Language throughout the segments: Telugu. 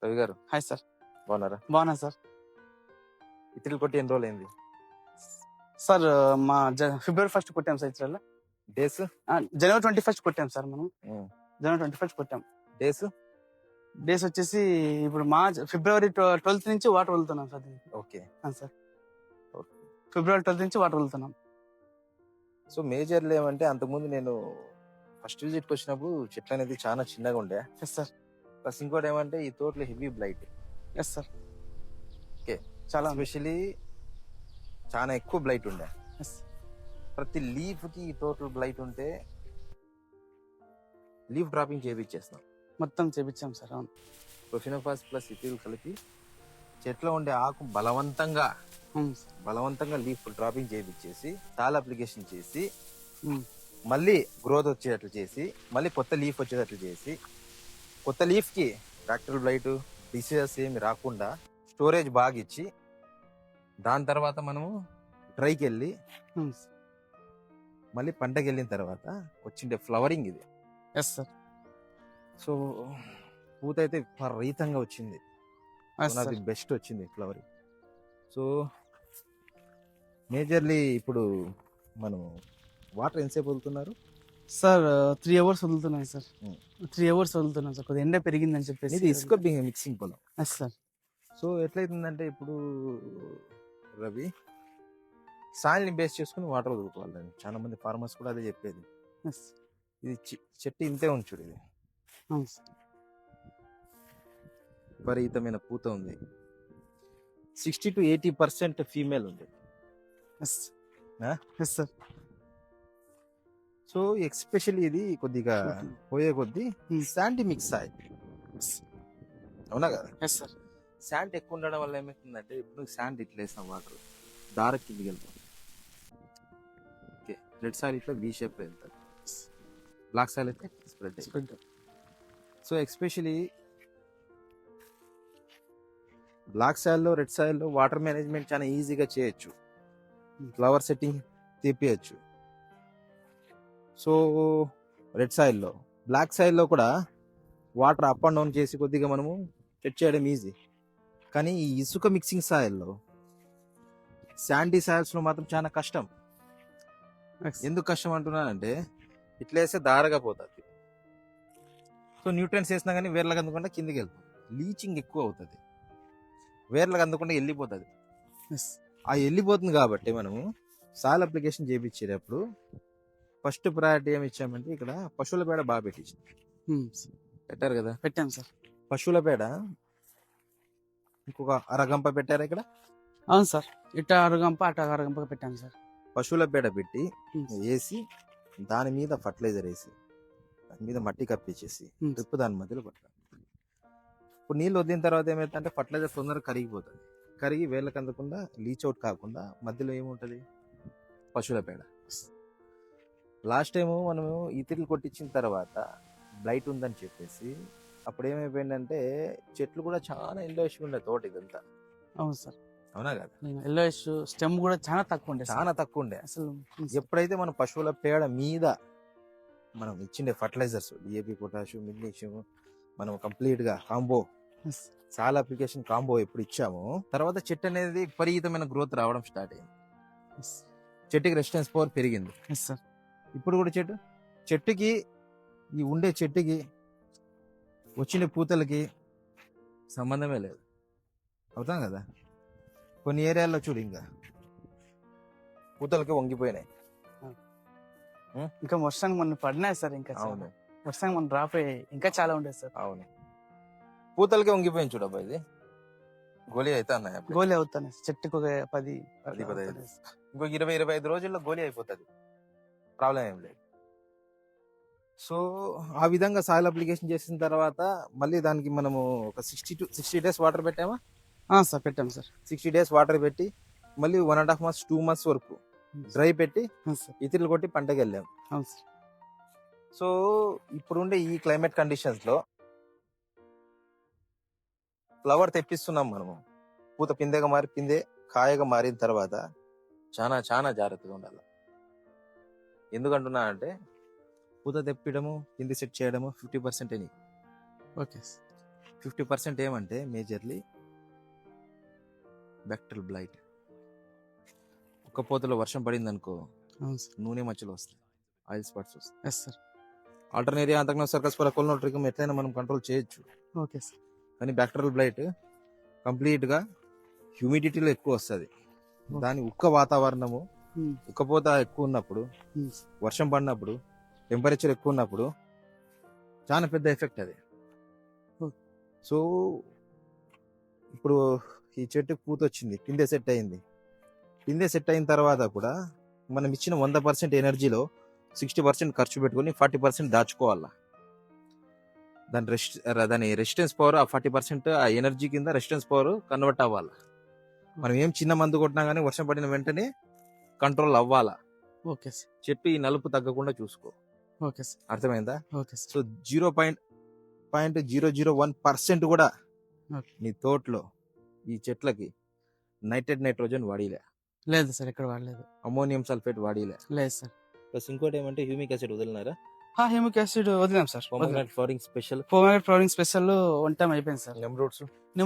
రవి గారు హాయ్ సార్. బాగున్నారా? బాగున్నా సార్. ఇతరులు కొట్టి ఎన్ని రోజులు అయింది? సార్ మా ఫిబ్రవరి 1 కొట్టాం సార్ ఇతరులు. డేస్ జనవరి 21 కొట్టాం సార్ మనం. జనవరి 21 కొట్టాం. డేస్ డేస్ వచ్చేసి ఇప్పుడు ఫిబ్రవరి 12 నుంచి వాటర్ వదులుతున్నాం సార్. ఓకే సార్ ఫిబ్రవరి 12 నుంచి వాటర్ వదులుతున్నాం. సో మేజర్లు ఏమంటే అంతకుముందు నేను ఫస్ట్ విజిట్కి వచ్చినప్పుడు చెట్లు అనేది చాలా చిన్నగా ఉండే. Yes sir. ప్లస్ ఇంకోటి ఏమంటే ఈ తోటలో heavy blight. Yes sir. Okay, చాలా ఎస్పెషలీ చాలా ఎక్కువ బ్లైట్ ఉండే. ఎస్. ప్రతి లీఫ్ కి ఈ తోటలో బ్లైట్ ఉంటే లీఫ్ డ్రాపింగ్ చేయించేస్తాం. మొత్తం చేపించాం సార్. అవును. ప్రొఫినోఫాస్ ప్లస్ ఇథిల్ కలిపి చెట్లో ఉండే ఆకు బలవంతంగా అవును సార్. లీఫ్ డ్రాపింగ్ చేయించేసి సాల్ అప్లికేషన్ చేసి ఉమ్. మళ్ళీ గ్రోత్ వచ్చేటట్లు చేసి మళ్ళీ కొత్త లీఫ్ వచ్చేటట్లు చేసి కొత్త లీఫ్ కి బ్యాక్టీరియల్ బ్లైట్ డిసీజెస్ ఏమి రాకుండా స్టోరేజ్ బాగా ఇచ్చి దాని తర్వాత మనము డ్రైకి వెళ్ళి అవును సార్. మళ్ళీ పంటకి వెళ్ళిన తర్వాత వచ్చిండే ఫ్లవరింగ్ ఇది. Yes sir. సో పూత అయితే విపరీతంగా వచ్చింది. ఎస్ నాకు సార్. బెస్ట్ వచ్చింది ఫ్లవరింగ్. సో మేజర్లీ ఇప్పుడు మనం వాటర్ ఎంతసేపు వదులుతున్నారు సార్ 3 అవర్స్ వదులుతున్నాను సార్. ఉమ్. 3 అవర్స్ వదులుతున్నాను సార్. కొద్దిగా ఎండ పెరిగిందని చెప్పేసి. ఇది ఇసుక మిక్సింగ్ పొలం. Yes sir. సో ఎట్లయితుందంటే ఇప్పుడు రవి సాయిల్ని బేస్ చేసుకుని వాటర్ వదులుకోవాలని చాలా మంది ఫార్మర్స్ కూడా అదే చెప్పేది. ఎస్. ఇది చెట్టు ఇంతే ఉంచుడు. ఇది అవును సార్. విపరీతమైన పూత ఉంది. 60 to 80% ఫీమేల్ ఉంది. ఎస్. ఆ? Yes sir. సో ఎక్స్పెషల్లీ ఇది కొద్దిగా పోయే కొద్ది శాండీ మిక్స్ సాయిల్. అవునా కదా? Yes sir. శాండ్ ఎక్కువ ఉండడం వల్ల ఏమవుతుందంటే ఇప్పుడు శాండ్ ఇట్లా వేస్తాం వాటర్ దారకు కిందికి వెళ్తాం. ఓకే, రెడ్ సాయిల్ ఇట్లా వి షేప్ వెళ్తాం, బ్లాక్ సాయిల్ అయితే స్ప్రెడ్. సో ఎక్స్పెషలీ బ్లాక్ సాయిల్లో రెడ్ సాయిల్లో వాటర్ మేనేజ్మెంట్ చాలా ఈజీగా చేయొచ్చు. ఫ్లవర్ సెట్టింగ్ తీపియచ్చు. సో రెడ్ సాయిల్లో బ్లాక్ సాయిల్లో కూడా వాటర్ అప్ అండ్ డౌన్ చేసి కొద్దిగా మనము సెట్ చేయడం ఈజీ. కానీ ఈ ఇసుక మిక్సింగ్ సాయిల్లో శాండీ సాయిల్స్లో మాత్రం చాలా కష్టం. ఎందుకు కష్టం అంటున్నానంటే ఇట్లా వేస్తే దారగా పోతుంది. సో న్యూట్రియన్స్ వేసినా కానీ వేర్లకు అందకుండా కిందికి వెళ్తుంది. లీచింగ్ ఎక్కువ అవుతుంది, వేర్లకు అందకుండా వెళ్ళిపోతుంది. ఆ వెళ్ళిపోతుంది కాబట్టి మనము సాయిల్ అప్లికేషన్ చేయించేటప్పుడు ఫస్ట్ ప్రయారిటీ ఏమి ఇచ్చామంటే ఇక్కడ పశువుల పేడ బాగా పెట్టారు కదా. పెట్టాం సార్. పశువుల పేడ ఇంకొక అరగంప పెట్టారు ఇక్కడ. అవును సార్. ఇట అరగంప అట అరగంప పెట్టాను సార్. పశువుల పేడ పెట్టి వేసి దాని మీద ఫర్టిలైజర్ వేసి దాని మీద మట్టి కప్పించేసి డ్రిప్ దాని మధ్యలో పట్టాలి. ఇప్పుడు నీళ్ళు వదిలిన తర్వాత ఏమైతుందంటే ఫర్టిలైజర్ తొందరగా కరిగిపోతుంది. కరిగి వేళ్ళకి అందకుండా లీచ్ అవుట్ కాకుండా మధ్యలో ఏముంటుంది పశువుల పేడ. లాస్ట్ టైము మనము ఇతరులు కొట్టించిన తర్వాత బ్లైట్ ఉందని చెప్పేసి అప్పుడు ఏమైపోయిందంటే చెట్లు కూడా చాలా ఎల్లోయిష్గా ఉండే తోట ఇదంతా. అవును సార్. అవునా కదా? ఎల్లోయిష్ స్టెమ్ కూడా చాలా తక్కువ ఉండే. చాలా తక్కువ ఉండే అసలు. ఎప్పుడైతే మనం పశువుల పేడ మీద మనం ఇచ్చిండే ఫర్టిలైజర్స్ డిఏపి, పొటాషియం, మెగ్నీషియం మనం కంప్లీట్ గా కాంబో సాల్ అప్లికేషన్ కాంబో ఎప్పుడు ఇచ్చామో తర్వాత చెట్టు అనేది విపరీతమైన గ్రోత్ రావడం స్టార్ట్ అయింది. చెట్టుకి రెసిస్టెన్స్ పవర్ పెరిగింది. ఇప్పుడు కూడా చెట్టుకి ఈ ఉండే చెట్టుకి వచ్చిన పూతలకి సంబంధమే లేదు. అవుతాం కదా? కొన్ని ఏరియాల్లో చూడు ఇంకా పూతలకి వంగిపోయినాయి. ఇంకా వర్షానికి మనం పడినాయి సార్. ఇంకా అవును, వర్షానికి మనం డ్రాప్ అయ్యాయి. ఇంకా చాలా ఉండేది సార్. అవును, పూతలకి వంగిపోయింది చూడబ్బా. ఇది గోలీ అయితే అన్నాయి. గోలీ అవుతాయి చెట్టుకు ఒక 10-15 ఇంకో 20-25 రోజుల్లో గోలీ అయిపోతుంది. ప్రాబ్లం ఏం లేదు. సో ఆ విధంగా సాయిల్ అప్లికేషన్ చేసిన తర్వాత మళ్ళీ దానికి మనము ఒక 60 days వాటర్ పెట్టామా సార్? పెట్టాము సార్. 60 days వాటర్ పెట్టి మళ్ళీ 1.5 months 2 months వరకు డ్రై పెట్టి ఇతరులు కొట్టి పంటకి వెళ్ళాము. సో ఇప్పుడుండే ఈ క్లైమేట్ కండిషన్స్ లో ఫ్లవర్ తెప్పిస్తున్నాం మనము. పూత పిందెగా మారి పిందె కాయగా మారిన తర్వాత చాలా చాలా జాగ్రత్తగా ఉండాలి. ఎందుకంటున్నా అంటే పూత తెప్పడము పిండి సెట్ చేయడము 50% ఓకే. 50% ఏమంటే మేజర్లీ బ్యాక్టీరియల్ బ్లైట్. ఒక్కపోతలో వర్షం పడింది అనుకో, అవును సార్. నూనె మచ్చలు వస్తాయి, ఆయిల్ స్పాట్స్ వస్తాయి. Yes sir. ఆల్టర్నేరియా అంతకన్నా సర్కస్ పర కొలనోట్రికం ఎట్లయినా మనం కంట్రోల్ చేయొచ్చు. Okay sir. కానీ బ్యాక్టీరియల్ బ్లైట్ కంప్లీట్గా హ్యూమిడిటీలో ఎక్కువ వస్తుంది. దాని ఉక్క వాతావరణము, ఉక్కపోత ఎక్కువ ఉన్నప్పుడు, వర్షం పడినప్పుడు, టెంపరేచర్ ఎక్కువ ఉన్నప్పుడు చాలా పెద్ద ఎఫెక్ట్ అది. సో ఇప్పుడు ఈ చెట్టుకు పూత వచ్చింది, పిందె సెట్ అయింది. పిందె సెట్ అయిన తర్వాత కూడా మనం ఇచ్చిన 100% ఎనర్జీలో 60% ఖర్చు పెట్టుకుని 40% దాచుకోవాలా. దాని రెసిస్టెన్స్ పవర్ ఆ 40% ఆ ఎనర్జీ కింద రెసిస్టెన్స్ పవర్ కన్వర్ట్ అవ్వాలా. మనం ఏం చిన్న మందు కొట్టినా కానీ వర్షం పడిన వెంటనే కంట్రోల్ అవ్వాలా. Okay sir. చెట్టు ఈ నలుపు తగ్గకుండా చూసుకో. Okay sir. అర్థమైందా? Okay sir. సో 0.001% కూడా నీ తోటలో ఈ చెట్లకి నైట్రోజన్ వాడిలే. లేదు సార్, ఎక్కడ వాడలేదు. అమోనియం సల్ఫేట్ వాడిలే. లేదు సార్. ప్లస్ ఇంకోటి ఏమంటే హ్యూమిక్ యాసిడ్ వదిలినారా? హ్యూమిక్ యాసిడ్ వదిలాం sir. Flowering special, pomegranate flowering special one time అయిపోయింది సార్. నెమ్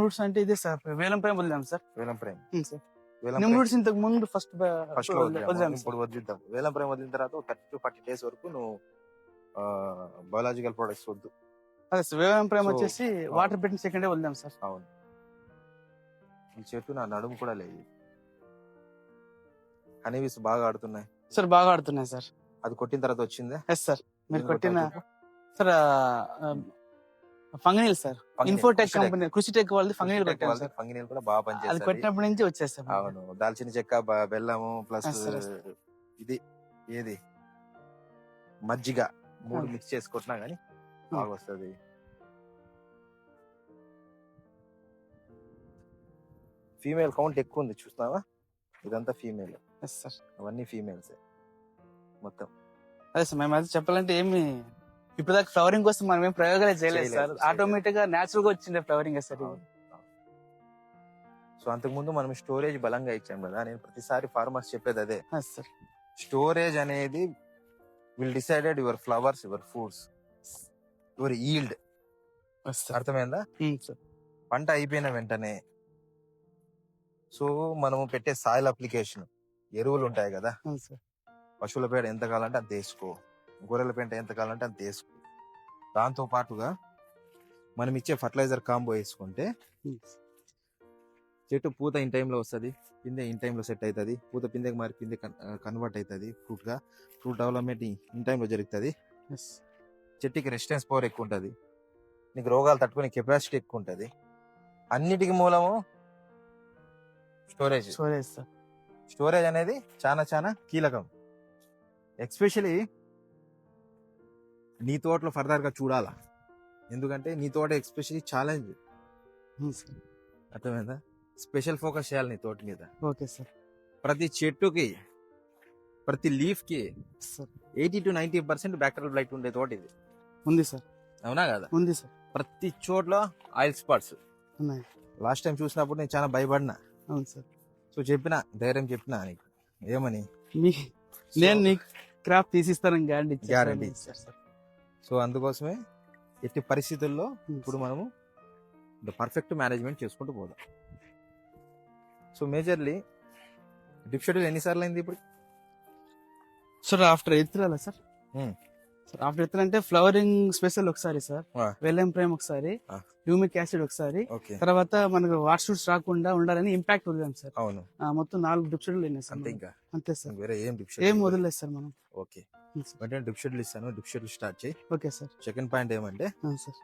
రూట్స్ అంటే ఇదే సార్, వేలం ప్రైమ్ వదిలాం sir. Velum Prime sir. Neem roots ఇంతకు ముందు ఫస్ట్ వదిలాం. ఇప్పుడు వదిలిద్దాం. వేలం ప్రైమ్ వదిలిన తర్వాత 30 to 40 days వరకు నువ్వు బయోలాజికల్ ప్రొడక్ట్స్ వద్దు. అదే సార్, వేలం ప్రైమ్ వచ్చేసి వాటర్ పెట్టిన సెకండ్ వదిలాం సార్. అవును. ఈ చెట్టు నా నడుము కూడా లేదు. హనీబీస్ బాగా ఆడుతున్నాయి సార్. బాగా ఆడుతున్నాయి సార్. అది కొట్టిన తర్వాత వచ్చిందా? Yes sir. మీరు కొట్టిన సార్ ఫంగనీల్ సార్, ఇన్ఫోటెక్ కంపెనీ, కృషిటెక్ వాళ్ళది ఫంగనీల్ కొట్టాను సార్. ఫంగనీల్ కూడా బాగా అది పనిచేస్తుంది. కొట్టినప్పటి నుంచి వచ్చేస్తాం. అవును. దాల్చిన చెక్క, బెల్లము ప్లస్ ఇది ఏది మజ్జిగ 3 మిక్స్ చేసి కొట్టినా గానీ బాగా వస్తుంది. ఫీమేల్ కౌంట్ ఎక్కువ ఉంది చూస్తావా? ఇదంతా ఫీమేల్. అవన్నీ ఫీమేల్స్ మొత్తం. అదే సార్, మేము అది చెప్పాలంటే ఏమి ఇప్పుడు దాకా ఫ్లవరింగ్ కోసం మనం ఏం ప్రయోగాలే చేయలేదు సార్. ఆటోమేటిక్ గా నేచురల్ గా వచ్చిండే ఫ్లవరింగ్ సార్. సో అంతకుముందు మనం స్టోరేజ్ బలంగా ఇచ్చాం కదా. నేను ప్రతిసారి ఫార్మర్స్ చెప్పేది అదే సార్. స్టోరేజ్ అనేది will decided your flowers, your fruits, your yield. అర్థమైందా? పంట అయిపోయిన వెంటనే సో మనము పెట్టే సాయిల్ అప్లికేషన్, ఎరువులు ఉంటాయి కదా, పశువుల పేడ ఎంత కావాలంటే అంత వేసుకో, గొర్రెల పెంట ఎంత కావాలంటే అంత వేసుకో. దాంతో పాటుగా మనం ఇచ్చే ఫర్టిలైజర్ కాంబో వేసుకుంటే చెట్టు పూత ఇన్ టైంలో వస్తుంది, పిందె ఇన్ టైంలో సెట్ అవుతుంది, పూత పిందెకి మారి పిందె కన్వర్ట్ అవుతుంది ఫ్రూట్గా, ఫ్రూట్ డెవలప్మెంట్ ఇన్ టైంలో జరుగుతుంది. చెట్టుకి రెసిస్టెన్స్ పవర్ ఎక్కువ ఉంటుంది, నీకు రోగాలు తట్టుకునే కెపాసిటీ ఎక్కువ ఉంటుంది. అన్నిటికీ మూలము స్టోరేజ్. స్టోరేజ్ అనేది చాలా చాలా కీలకం. ఎస్పెషలీ నీ తోటలో ఫర్దర్గా చూడాలా. ఎందుకంటే నీ తోట ఎస్పెషలీ ఛాలెంజ్. అర్థమైందా? స్పెషల్ ఫోకస్ చేయాలి నీ తోట మీద. Okay sir. ప్రతి చెట్టుకి, ప్రతి లీఫ్ కి 80 to 90% బ్యాక్టీరియల్ బ్లైట్ ఉండే తోట ఇది. ఉంది సార్. అవునా కదా? ఉంది సార్. ప్రతి చోట్ల ఆయిల్ స్పాట్స్ ఉన్నాయి. లాస్ట్ టైం చూసినప్పుడు నేను చాలా భయపడినా. అవును సార్. సో చెప్పిన ధైర్యం చెప్పినా నీకు ఏమని, నేను నీకు క్రాప్ తీసిస్తానని గ్యారంటీ. సో అందుకోసమే ఎట్టి పరిస్థితుల్లో ఇప్పుడు మనము పర్ఫెక్ట్ మేనేజ్మెంట్ చేసుకుంటూ పోదాం. సో మేజర్లీ డ్రిప్ షెడ్యూల్ ఎన్నిసార్లు అయింది ఇప్పుడు? సార్ ఆఫ్టర్ ఎత్తురాలా సార్? ఆఫ్టర్ ఎత్తులు అంటే ఫ్లవరింగ్ స్పెషల్ ఒకసారి సార్, వెల్ఎం ప్రైమ్ ఒకసారి, హ్యూమిక్ యాసిడ్ ఒకసారి, తర్వాత మనకు వాటర్ షూట్స్ రాకుండా ఉండాలని ఇంపాక్ట్ వదిలాం సార్. అవును. మొత్తం 4 డ్రిప్ షెడ్యూల్ అయినాయి సార్. అంతే సార్. వేరే ఏం వదిలేదు సార్ మనం. ఓకే. వెంటనే డ్రిప్ షెడ్యూల్ ఇస్తాను, డ్రిప్ షెడ్యూల్ స్టార్ట్ చేయి. Okay sir. సెకండ్ పాయింట్ ఏమంటే సార్,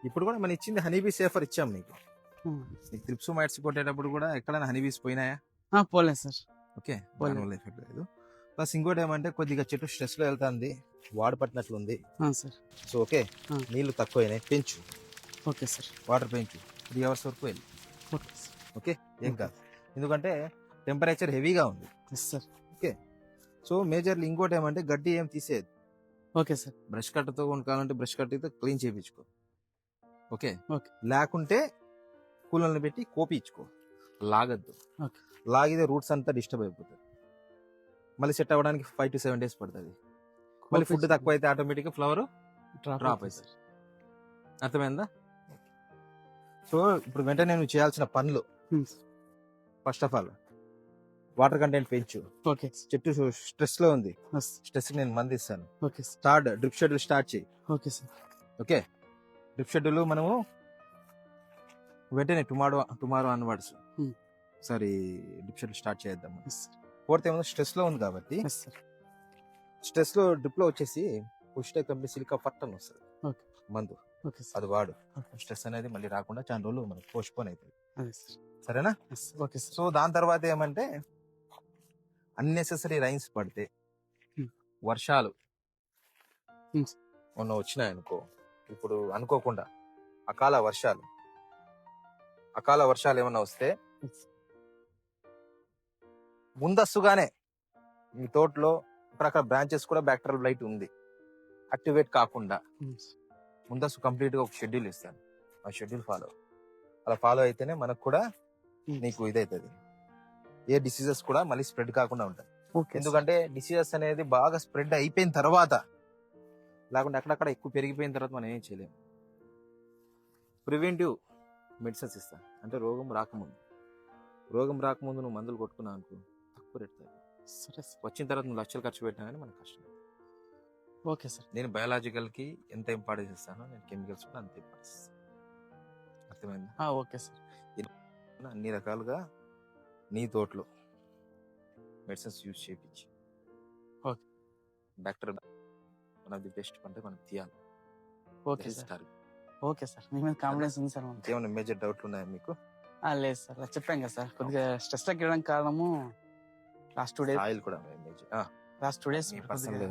ఇప్పుడు కూడా మనం ఇచ్చింది హనీబీ సేఫర్ ఇచ్చాం నీకు. నీకు త్రిప్స్ మైట్స్ కొట్టేటప్పుడు కూడా ఎక్కడైనా హనీబీస్ పోయినాయా? పోలేదు సార్. ఓకే, ఎఫెక్ట్ లేదు. ప్లస్ ఇంకోటి ఏమంటే కొద్దిగా చెట్టు స్ట్రెస్ లో వెళ్తాంది, వాడు పట్టినట్లుంది. సో ఓకే, నీళ్లు తక్కువైనాయి, పెంచు. Okay sir. వాటర్ పెంచు, 3 hours వరకు వెళ్ళి. ఓకే, ఏం కాదు. ఎందుకంటే టెంపరేచర్ హెవీగా ఉంది. ఓకే. సో మేజర్లీ ఇంకోటి ఏమంటే గడ్డి ఏం తీసేది. Okay sir. బ్రష్ కట్టతో కావాలంటే బ్రష్ కట్టతో క్లీన్ చేయించుకో. ఓకే. లేకుంటే కూలర్ని పెట్టి కోపించుకో, లాగద్దు. లాగితే రూట్స్ అంతా డిస్టర్బ్ అయిపోతుంది, మళ్ళీ సెట్ అవ్వడానికి 5 to 7 days పడుతుంది. మళ్ళీ ఫుడ్ తక్కువ అయితే ఆటోమేటిక్గా ఫ్లవర్ డ్రాప్ అవుతుంది. అర్థమైందా? సో ఇప్పుడు వెంటనే నువ్వు చేయాల్సిన పనులు, first of all water content పెంచు. ఓకే చెట్టు స్ట్రెస్ లో ఉంది, స్ట్రెస్ కి నేను మంది ఇస్తాను. Okay sir. Third, drip schedule start చేయి. Okay sir. Okay, drip schedule మనము వెంటనే టుమారో అన్వర్డ్స్ ఒకసారి డ్రిప్ షెడ్యూల్ స్టార్ట్ చేద్దాం. ఫోర్త్ ఏమో స్ట్రెస్ లో ఉంది కాబట్టి స్ట్రెస్ లో డ్రిప్ లో వచ్చేసి పుష్ట కంపెనీ సిలికా ఫర్ట్ అని వస్తుంది ఓకే. మందు, ఓకే సార్. అది వాడు. ఓకే. స్ట్రెస్ అనేది మళ్ళీ రాకుండా చాలా రోజులు మనకు పోస్ట్పోన్ అవుతుంది. అదే సార్. సరేనా? Okay sir. సో దాని తర్వాత ఏమంటే అన్నెసెసరీ రైన్స్ పడితే, వర్షాలు మొన్న వచ్చినాయి అనుకో, ఇప్పుడు అనుకోకుండా అకాల వర్షాలు ఏమన్నా వస్తే ముందస్తుగానే మీ తోటలో అక్కడక్కడ బ్రాంచెస్ కూడా బ్యాక్టీరియల్ బ్లైట్ ఉంది, యాక్టివేట్ కాకుండా ముందస్తు కంప్లీట్ గా ఒక షెడ్యూల్ ఇస్తాను. ఆ షెడ్యూల్ అలా ఫాలో అయితేనే మనకు కూడా నీకు ఇదైతుంది, ఏ డిసీజెస్ కూడా మళ్ళీ స్ప్రెడ్ కాకుండా ఉంటాయి. ఎందుకంటే డిసీజెస్ అనేది బాగా స్ప్రెడ్ అయిపోయిన తర్వాత, లేకుంటే అక్కడక్కడ ఎక్కువ పెరిగిపోయిన తర్వాత మనం ఏం చేయలేము. ప్రివెంటివ్ మెడిసిన్స్ ఇస్తా, అంటే రోగం రాకముందు నువ్వు మందులు కొట్టుకున్నావు అనుకో, తక్కువ రేట్ వచ్చిన తర్వాత నువ్వు లక్షలు ఖర్చు పెట్టినా కానీ మనకు కష్టం. Okay sir. నేను బయాలజికల్ కి ఎంత ఇంపార్టెన్స్ ఇస్తానో నేను కెమికల్స్ కూడా అంత ఇంపార్టెన్స్ ఇస్తాను. అర్థమైందా? Okay sir. అన్ని రకాలుగా నీ తోటలో మెడిసిన్స్ యూజ్ చేయించి okay. Doctor one of the best అంటే మనం తీయాలి. Okay sir. ఓకే సార్, మీ మీద కాన్ఫిడెన్స్ ఉంది సార్. ఏమైనా మేజర్ డౌట్లు ఉన్నాయా మీకు? లేదు సార్, చెప్పాం కదా సార్, కొద్దిగా స్ట్రెస్ తగ్గడానికి కారణము లాస్ట్ 2 days ఆయిల్ కూడా major. Last 2 days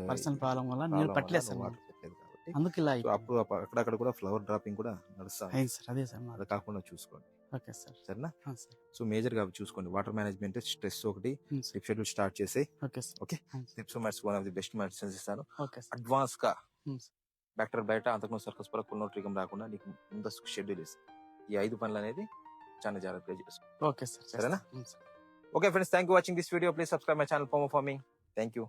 personal problem వల్ల నీళ్ళు పట్టలేదు సార్, వాటర్ పెట్టలేదు కాబట్టి అందుకు ఇలా అప్పుడు అక్కడక్కడ కూడా ఫ్లవర్ డ్రాపింగ్ కూడా నడుస్తాయి అయింది సార్. అదే సార్. అది కాకుండా చూసుకోండి. Okay sir. సరేనా? సార్. సో మేజర్ గా చూసుకోండి. వాటర్ మేనేజ్మెంట్, స్ట్రెస్ ఒకటి, డ్రిప్ షెడ్యూల్ స్టార్ట్ చేసి. Okay sir. Okay, drips one of the best medicines ఇస్తాను. Okay sir. అడ్వాన్స్ గా బ్యాక్టీరియల్ బయట అంతకుముందు సర్కస్ పర పునోట్రికం రాకుండా నీకు ముందస్తు షెడ్యూల్ ఇస్తాను. ఈ 5 పనులు అనేది చాలా జాగ్రత్తగా చేసుకో. Okay sir. సరేనా? Okay friends, thank you watching this video. Please subscribe my channel for more farming. Thank you.